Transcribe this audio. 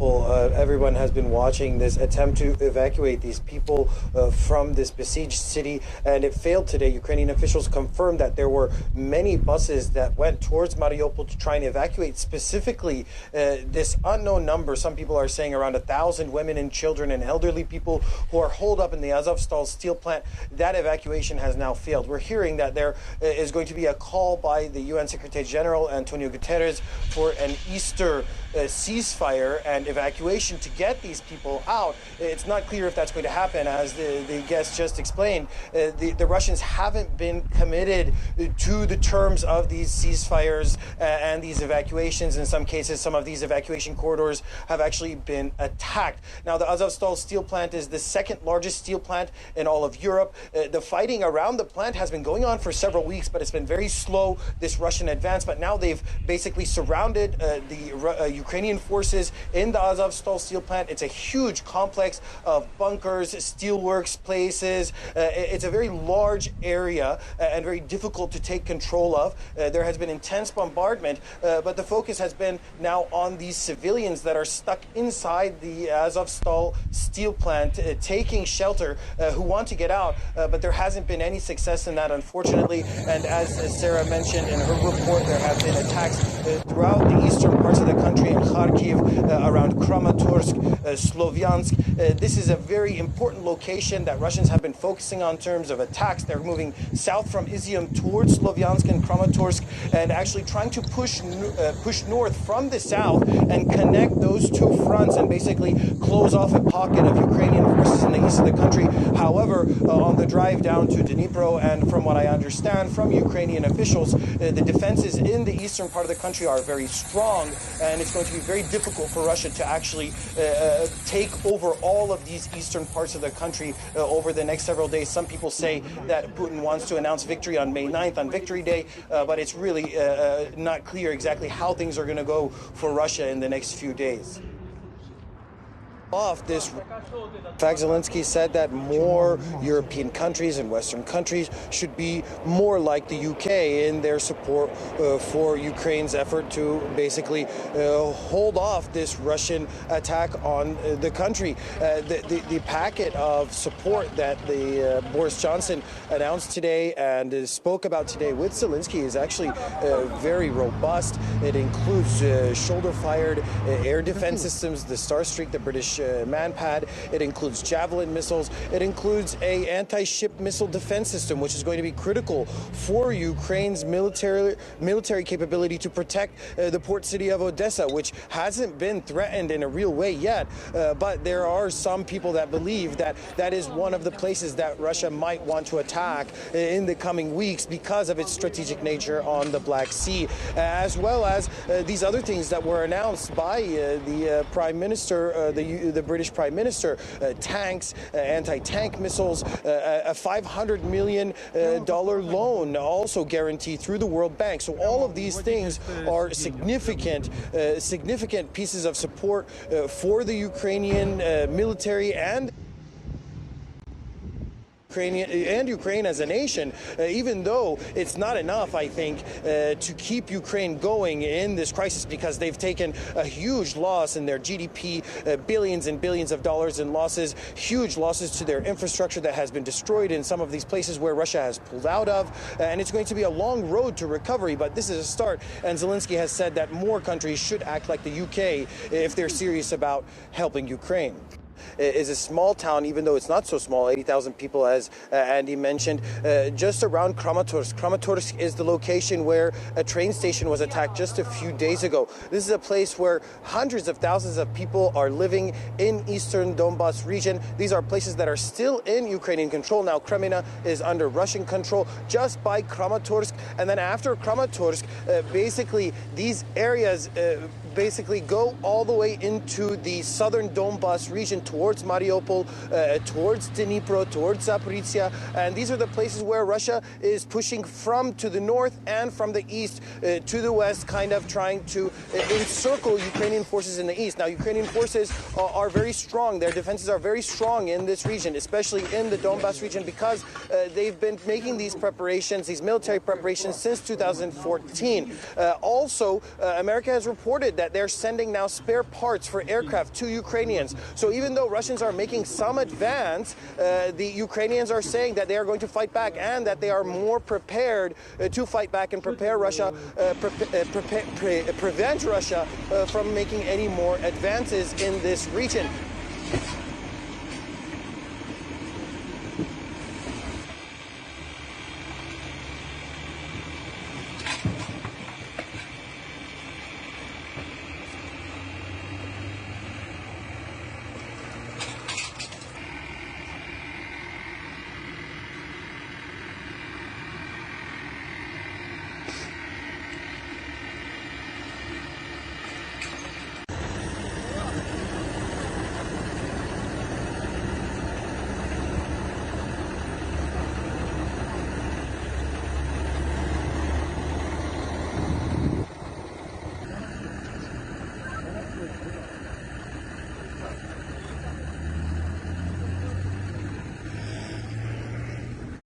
Mariupol. Everyone has been watching this attempt to evacuate these people from this besieged city, and it failed today. Ukrainian officials confirmed that there were many buses that went towards Mariupol to try and evacuate specifically this unknown number. Some people are saying around 1,000 women and children and elderly people who are holed up in the Azovstal steel plant. That evacuation has now failed. We're hearing that there is going to be a call by the UN Secretary General Antonio Guterres for an Easter ceasefire and evacuation to get these people out. It's not clear if that's going to happen, as the guest just explained. The Russians haven't been committed to the terms of these ceasefires and these evacuations. In some cases, some of these evacuation corridors have actually been attacked. Now, the Azovstal steel plant is the second largest steel plant in all of Europe. The fighting around the plant has been going on for several weeks, but it's been very slow, this Russian advance. But now they've basically surrounded the Ukrainian forces in the Azovstal steel plant. It's a huge complex of bunkers, steelworks, places. It's a very large area and very difficult to take control of. There has been intense bombardment, but the focus has been now on these civilians that are stuck inside the Azovstal steel plant, taking shelter, who want to get out, but there hasn't been any success in that, unfortunately. And as Sarah mentioned in her report, there have been attacks throughout the eastern parts of the country, in Kharkiv, around Kramatorsk, Slovyansk. This is a very important location that Russians have been focusing on in terms of attacks. They're moving south from Izium towards Slovyansk and Kramatorsk, and actually trying to push north from the south and connect those two fronts and basically close off a pocket of Ukrainian forces in the east of the country. However, on the drive down to Dnipro, and from what I understand from Ukrainian officials, the defenses in the eastern part of the country are very strong, and it's going to be very difficult for Russia to actually take over all of these eastern parts of the country over the next several days. Some people say that Putin wants to announce victory on May 9th, on Victory Day, but it's really not clear exactly how things are going to go for Russia in the next few days. In fact, Zelensky said that more European countries and Western countries should be more like the UK in their support for Ukraine's effort to basically hold off this Russian attack on the country. The packet of support that the Boris Johnson announced today and spoke about today with Zelensky is actually very robust. It includes shoulder-fired air defense systems, the Starstreak, the British Manpad. It includes Javelin missiles. It includes a anti-ship missile defense system, which is going to be critical for Ukraine's military capability to protect the port city of Odessa, which hasn't been threatened in a real way yet. But there are some people that believe that that is one of the places that Russia might want to attack in the coming weeks because of its strategic nature on the Black Sea, as well as these other things that were announced by the Prime Minister, the British Prime Minister, tanks, anti-tank missiles, a $500 million loan also guaranteed through the World Bank. So all of these things are significant pieces of support for the Ukrainian military and Ukraine as a nation, even though it's not enough, I think, to keep Ukraine going in this crisis, because they've taken a huge loss in their GDP, billions and billions of dollars in losses, huge losses to their infrastructure that has been destroyed in some of these places where Russia has pulled out of, and it's going to be a long road to recovery, but this is a start. And Zelensky has said that more countries should act like the UK if they're serious about helping Ukraine. Is a small town, even though it's not so small, 80,000 people, as Andy mentioned, just around Kramatorsk. Kramatorsk is the location where a train station was attacked just a few days ago. This is a place where hundreds of thousands of people are living in eastern Donbas region. These are places that are still in Ukrainian control. Now Crimea is under Russian control just by Kramatorsk. And then after Kramatorsk, basically these areas basically go all the way into the southern Donbas region towards Mariupol, towards Dnipro, towards Zaporizhia, and these are the places where Russia is pushing from to the north and from the east to the west, kind of trying to encircle Ukrainian forces in the east. Now, Ukrainian forces are very strong. Their defenses are very strong in this region, especially in the Donbas region, because they've been making these preparations, these military preparations, since 2014. Also, America has reported that they're sending now spare parts for aircraft to Ukrainians. So even though Russians are making some advance, the Ukrainians are saying that they are going to fight back and that they are more prepared to fight back and prepare Russia, prevent Russia from making any more advances in this region.